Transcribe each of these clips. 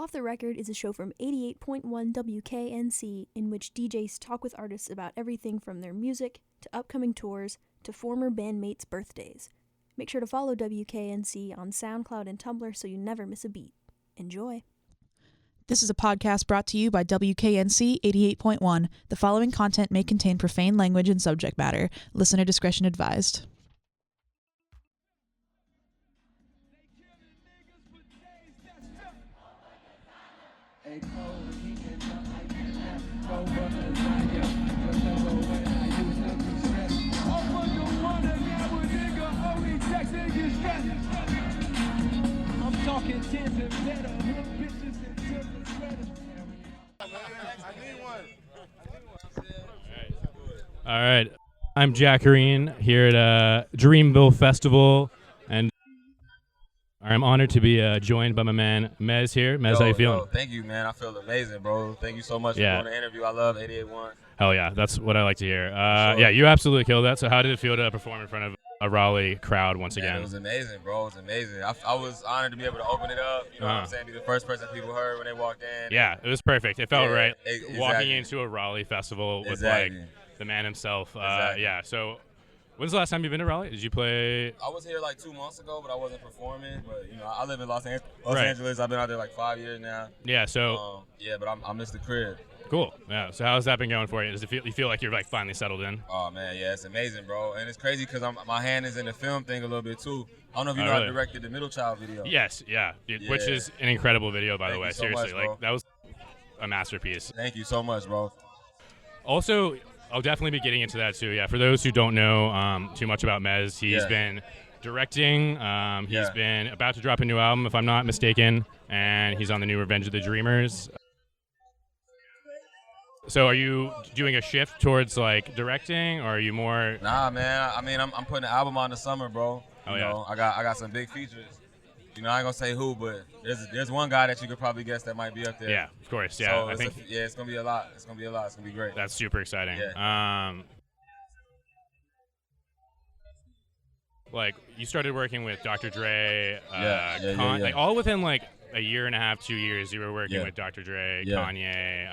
Off the Record is a show from 88.1 WKNC in which DJs talk with artists about everything from their music to upcoming tours to former bandmates' birthdays. Make sure to follow WKNC on SoundCloud and Tumblr so you never miss a beat. Enjoy. This is a podcast brought to you by WKNC 88.1. The following content may contain profane language and subject matter. Listener discretion advised. All right, I'm Jackarine here at Dreamville Festival, and I'm honored to be joined by my man Mez here. Mez, how you feeling? Thank you, man. I feel amazing, bro. Thank you so much for doing the interview. I love 88.1. Hell yeah, that's what I like to hear. Sure. Yeah, you absolutely killed that. So how did it feel to perform in front of a Raleigh crowd once again? It was amazing, bro. It was amazing. I was honored to be able to open it up. You know what I'm saying? Be the first person people heard when they walked in. Yeah, it was perfect. It felt right. Exactly. Walking into a Raleigh festival with like the man himself. Yeah. So, when's the last time you've been to Raleigh? Did you play? I was here like 2 months ago, but I wasn't performing. But you know, I live in Los Angeles. I've been out there like 5 years now. Yeah. So. But I miss the crib. Cool. Yeah. So how's that been going for you? Does it feel you feel like you're like finally settled in? Oh man, yeah, it's amazing, bro. And it's crazy because my hand is in the film thing a little bit too. I don't know if you know really? I directed the Middle Child video. Yes. Yeah. Dude, which is an incredible video, by the way. So Seriously, much, like that was a masterpiece. Thank you so much, bro. Also, I'll definitely be getting into that too. Yeah. For those who don't know too much about Mez, he's been directing. He's been about to drop a new album, if I'm not mistaken, and he's on the new Revenge of the Dreamers. So are you doing a shift towards like directing, or are you more? Nah, man. I mean, I'm putting an album on this summer, bro. Oh, you know, I got some big features. You know, I ain't gonna say who, but there's one guy that you could probably guess that might be up there. Yeah, of course. Yeah, so I think. It's gonna be a lot. It's gonna be a lot. It's gonna be great. That's super exciting. Yeah. Like you started working with Dr. Dre. Like all within like a year and a half, 2 years, you were working with Dr. Dre, Kanye,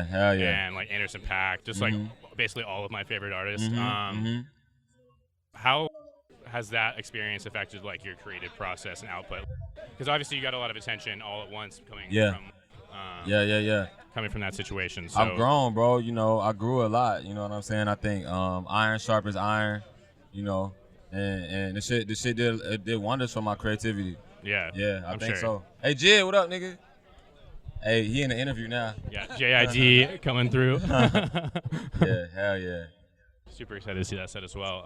hell yeah, and like Anderson .Paak, just like basically all of my favorite artists. How has that experience affected like your creative process and output? Because obviously you got a lot of attention all at once coming from coming from that situation. So I've grown, bro. You know, I grew a lot. You know what I'm saying? I think iron sharpens iron. You know, and the shit did wonders for my creativity. Yeah, I think so. Hey, Jid, what up, nigga? Hey, he in the interview now. Yeah, JID coming through. Yeah, hell yeah. Super excited to see that set as well.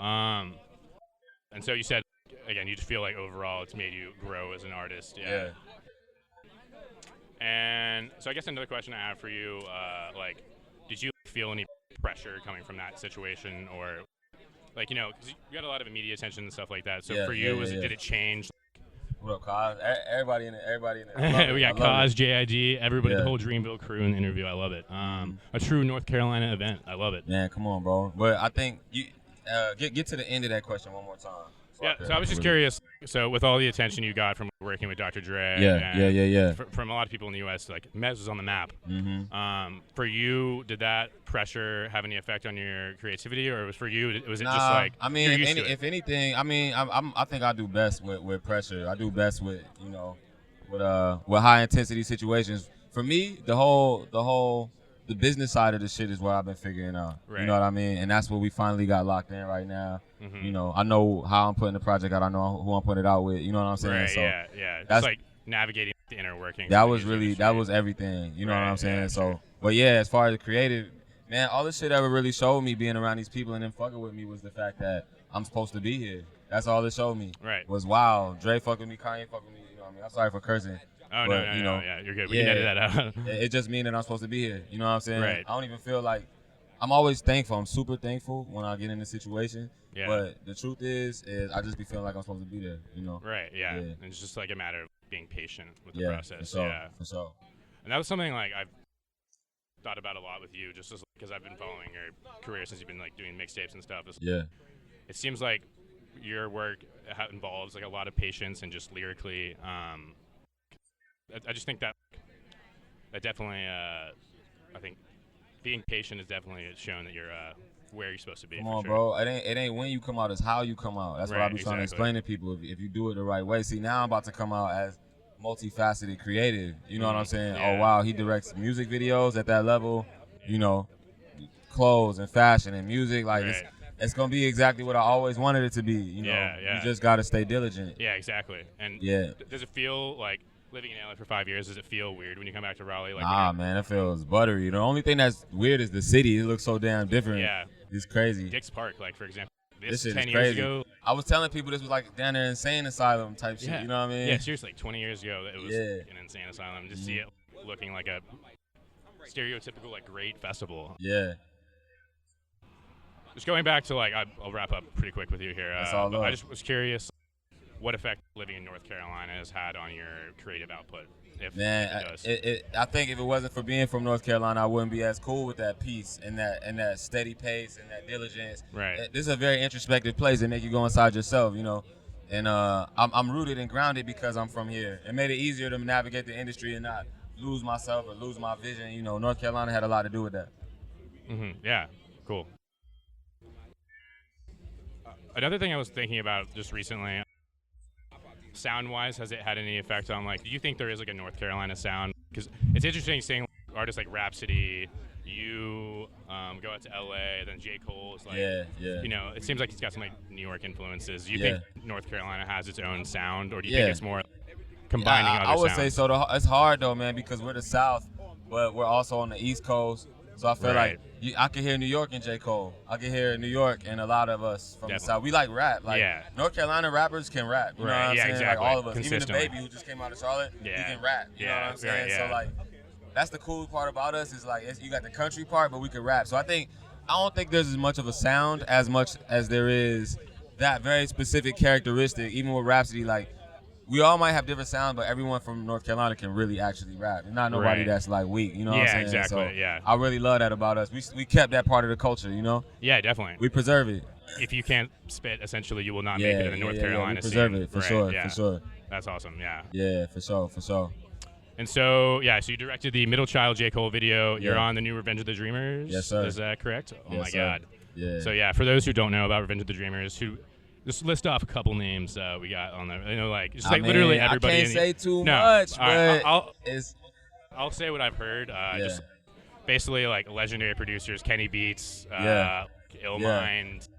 And so you said, again, you just feel like overall it's made you grow as an artist. Yeah. And so I guess another question I have for you, like, did you feel any pressure coming from that situation, or like, you know, because you got a lot of media attention and stuff like that. So for you, did it change? What up, Kaz? Everybody in it. We got Kaz, JID, everybody, the whole Dreamville crew in the interview. I love it. A true North Carolina event. I love it. Man, come on, bro. But I think you get to the end of that question one more time. So I was just curious. So with all the attention you got from working with Dr. Dre, from a lot of people in the U.S., like Mez was on the map. For you, did that pressure have any effect on your creativity, or was it just like? I mean, if anything, I mean, I think I do best with pressure. I do best with with high intensity situations. For me, the business side of the shit is what I've been figuring out. Right. You know what I mean? And that's what we finally got locked in right now. You know, I know how I'm putting the project out. I know who I'm putting it out with. You know what I'm saying? Right, so yeah. Just like navigating the inner workings. That was everything. You know what I'm saying? So, but yeah, as far as the creative, man, all this shit ever really showed me being around these people and them fucking with me was the fact that I'm supposed to be here. That's all it showed me. Right. Was wow. Dre fucking me, Kanye fucking me. You know what I mean? I'm sorry for cursing. Oh, but, no, yeah, you're good. We can edit that out. It just means that I'm supposed to be here. You know what I'm saying? Right. I don't even feel like I'm always thankful. I'm super thankful when I get in a situation. Yeah. But the truth is I just be feeling like I'm supposed to be there. You know? Right. Yeah. And it's just like a matter of being patient with the process. For sure. And that was something like I've thought about a lot with you, just because I've been following your career since you've been like doing mixtapes and stuff. It seems like your work involves like a lot of patience and just lyrically. I just think that that definitely, I think, being patient is definitely shown that you're where you're supposed to be. Come on, sure. bro. It ain't when you come out, it's how you come out. That's what I be trying to explain to people. If you do it the right way. See, now I'm about to come out as multifaceted creative. You know what I'm saying? Yeah. Oh, wow, he directs music videos at that level. You know, clothes and fashion and music. Like, it's going to be exactly what I always wanted it to be. You know, you just got to stay diligent. Yeah, exactly. And does it feel like living in LA for 5 years, does it feel weird when you come back to Raleigh? Like, nah, man, it feels buttery. The only thing that's weird is the city. It looks so damn different. Yeah. It's crazy. Dix Park, like, for example. This shit 10 is years crazy. ago. I was telling people this was like down there insane asylum type shit. You know what I mean? Yeah, seriously. 20 years ago, it was an insane asylum. To see it looking like a stereotypical, like, great festival. Yeah. Just going back to, like, I'll wrap up pretty quick with you here. But I just was curious what effect living in North Carolina has had on your creative output. If it does. I think if it wasn't for being from North Carolina, I wouldn't be as cool with that peace and that steady pace and that diligence. Right. This is a very introspective place that make you go inside yourself, you know. And I'm rooted and grounded because I'm from here. It made it easier to navigate the industry and not lose myself or lose my vision. You know, North Carolina had a lot to do with that. Yeah, cool. Another thing I was thinking about just recently, sound-wise, has it had any effect on, like, do you think there is, like, a North Carolina sound? Because it's interesting seeing artists like Rhapsody, you go out to L.A., then J. Cole's, like, you know, it seems like he's got some, like, New York influences. Do you think North Carolina has its own sound, or do you think it's more combining other sounds? I would say so. It's hard, though, man, because we're the South, but we're also on the East Coast. So I feel like I can hear New York and J. Cole. I can hear New York and a lot of us from the South. We like rap. Like North Carolina rappers can rap. You know what I'm saying? Exactly. Like all of us. Even the baby who just came out of Charlotte, he can rap. You know what I'm saying? So like that's the cool part about us is like you got the country part, but we can rap. So I don't think there's as much of a sound as much as there is that very specific characteristic. Even with Rhapsody, like we all might have different sounds, but everyone from North Carolina can really actually rap. There's not nobody that's like weak, you know what I'm saying? Exactly, so I really love that about us. We kept that part of the culture, you know? Yeah, definitely. We preserve it. If you can't spit, essentially, you will not make it in the North Carolina scene. We preserve it, for sure. That's awesome, Yeah, for sure. And so, so you directed the Middle Child J. Cole video. You're on the new Revenge of the Dreamers. Yes, sir. Is that correct? Oh, yes, my sir. God. Yeah. So, for those who don't know about Revenge of the Dreamers, just list off a couple names we got on there. You know, like just like literally everybody. I can't say too much, but I'll say what I've heard. Just basically like legendary producers: Kenny Beats, Illmind,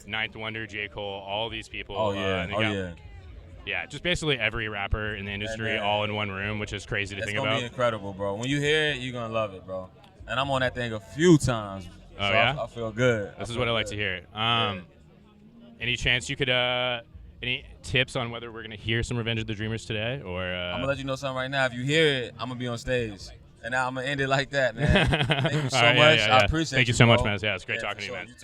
Ninth Wonder, J. Cole, all these people. Yeah, just basically every rapper in the industry all in one room, which is crazy to think about. It's gonna be incredible, bro. When you hear it, you're gonna love it, bro. And I'm on that thing a few times. Oh, so yeah? I feel good. This is what I like to hear. Any chance you could, any tips on whether we're going to hear some Revenge of the Dreamers today? Or I'm going to let you know something right now. If you hear it, I'm going to be on stage. And now I'm going to end it like that, man. Thank you so much. I appreciate it. Thank you so much, man. Yeah, it's great talking to you, man.